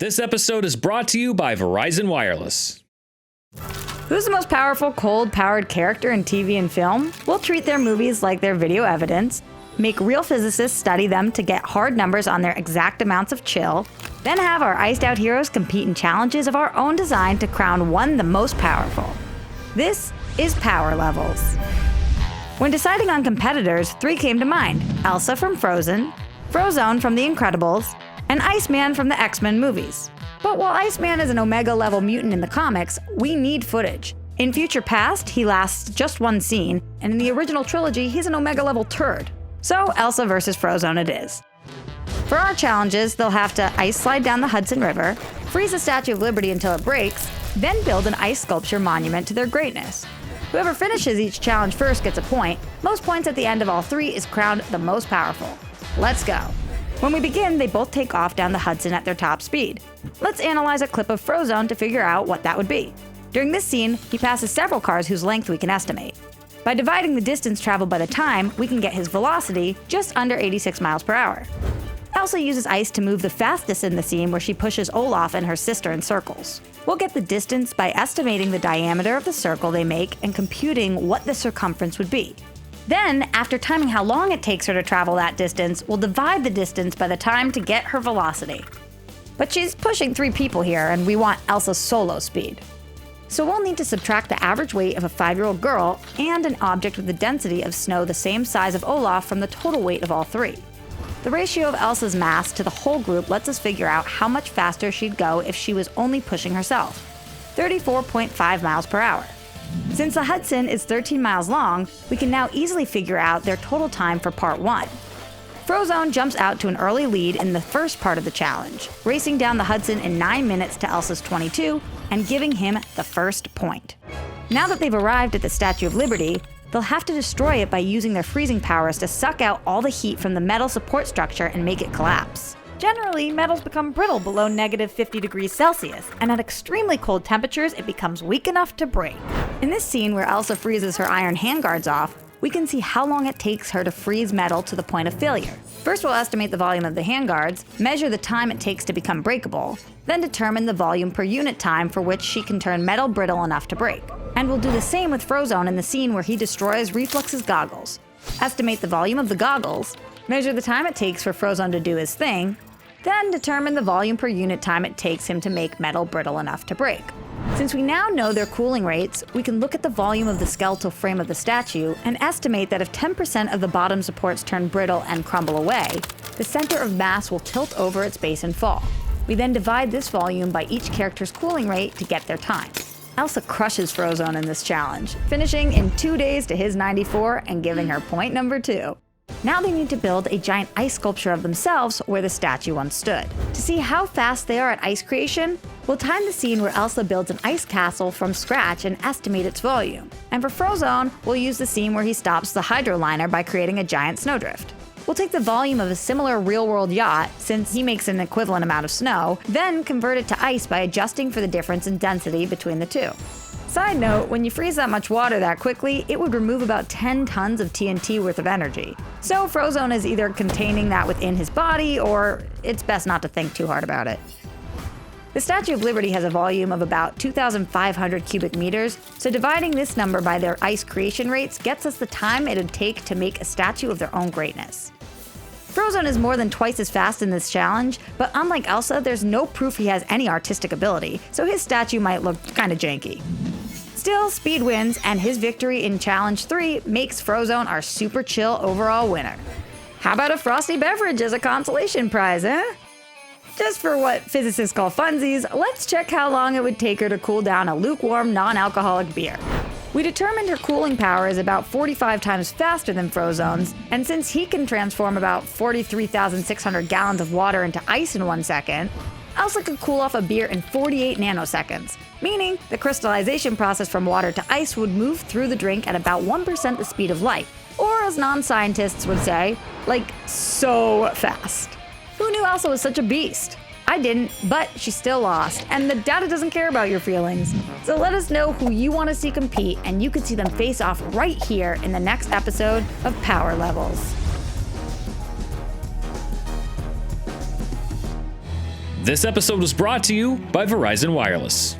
This episode is brought to you by Verizon Wireless. Who's the most powerful cold-powered character in TV and film? We'll treat their movies like their video evidence, make real physicists study them to get hard numbers on their exact amounts of chill, then have our iced-out heroes compete in challenges of our own design to crown one the most powerful. This is Power Levels. When deciding on competitors, 3 came to mind: Elsa from Frozen, Frozone from The Incredibles, and Iceman from the X-Men movies. But while Iceman is an Omega-level mutant in the comics, we need footage. In Future Past, he lasts just one scene, and in the original trilogy, he's an Omega-level turd. So Elsa versus Frozone it is. For our challenges, they'll have to ice slide down the Hudson River, freeze the Statue of Liberty until it breaks, then build an ice sculpture monument to their greatness. Whoever finishes each challenge first gets a point. Most points at the end of all 3 is crowned the most powerful. Let's go. When we begin, they both take off down the Hudson at their top speed. Let's analyze a clip of Frozone to figure out what that would be. During this scene, he passes several cars whose length we can estimate. By dividing the distance traveled by the time, we can get his velocity just under 86 miles per hour. Elsa uses ice to move the fastest in the scene, where she pushes Olaf and her sister in circles. We'll get the distance by estimating the diameter of the circle they make and computing what the circumference would be. Then, after timing how long it takes her to travel that distance, we'll divide the distance by the time to get her velocity. But she's pushing 3 people here, and we want Elsa's solo speed. So we'll need to subtract the average weight of a 5-year-old girl and an object with the density of snow the same size of Olaf from the total weight of all 3. The ratio of Elsa's mass to the whole group lets us figure out how much faster she'd go if she was only pushing herself: 34.5 miles per hour. Since the Hudson is 13 miles long, we can now easily figure out their total time for part 1. Frozone jumps out to an early lead in the first part of the challenge, racing down the Hudson in 9 minutes to Elsa's 22 and giving him the first point. Now that they've arrived at the Statue of Liberty, they'll have to destroy it by using their freezing powers to suck out all the heat from the metal support structure and make it collapse. Generally, metals become brittle below -50 degrees Celsius, and at extremely cold temperatures, it becomes weak enough to break. In this scene where Elsa freezes her iron handguards off, we can see how long it takes her to freeze metal to the point of failure. First, we'll estimate the volume of the handguards, measure the time it takes to become breakable, then determine the volume per unit time for which she can turn metal brittle enough to break. And we'll do the same with Frozone in the scene where he destroys Reflux's goggles. Estimate the volume of the goggles, measure the time it takes for Frozone to do his thing, then determine the volume per unit time it takes him to make metal brittle enough to break. Since we now know their cooling rates, we can look at the volume of the skeletal frame of the statue and estimate that if 10% of the bottom supports turn brittle and crumble away, the center of mass will tilt over its base and fall. We then divide this volume by each character's cooling rate to get their time. Elsa crushes Frozone in this challenge, finishing in 2 days to his 94 and giving her point number 2. Now they need to build a giant ice sculpture of themselves where the statue once stood. To see how fast they are at ice creation, we'll time the scene where Elsa builds an ice castle from scratch and estimate its volume. And for Frozone, we'll use the scene where he stops the hydroliner by creating a giant snowdrift. We'll take the volume of a similar real-world yacht, since he makes an equivalent amount of snow, then convert it to ice by adjusting for the difference in density between the 2. Side note, when you freeze that much water that quickly, it would remove about 10 tons of TNT worth of energy. So Frozone is either containing that within his body, or it's best not to think too hard about it. The Statue of Liberty has a volume of about 2,500 cubic meters, so dividing this number by their ice creation rates gets us the time it'd take to make a statue of their own greatness. Frozone is more than twice as fast in this challenge, but unlike Elsa, there's no proof he has any artistic ability, so his statue might look kinda janky. Still, speed wins, and his victory in Challenge 3 makes Frozone our super chill overall winner. How about a frosty beverage as a consolation prize, eh? Just for what physicists call funsies, let's check how long it would take her to cool down a lukewarm, non-alcoholic beer. We determined her cooling power is about 45 times faster than Frozone's, and since he can transform about 43,600 gallons of water into ice in 1 second, Elsa could cool off a beer in 48 nanoseconds, meaning the crystallization process from water to ice would move through the drink at about 1% the speed of light, or as non-scientists would say, like so fast. Who knew Elsa was such a beast? I didn't, but she still lost, and the data doesn't care about your feelings. So let us know who you want to see compete, and you can see them face off right here in the next episode of Power Levels. This episode was brought to you by Verizon Wireless.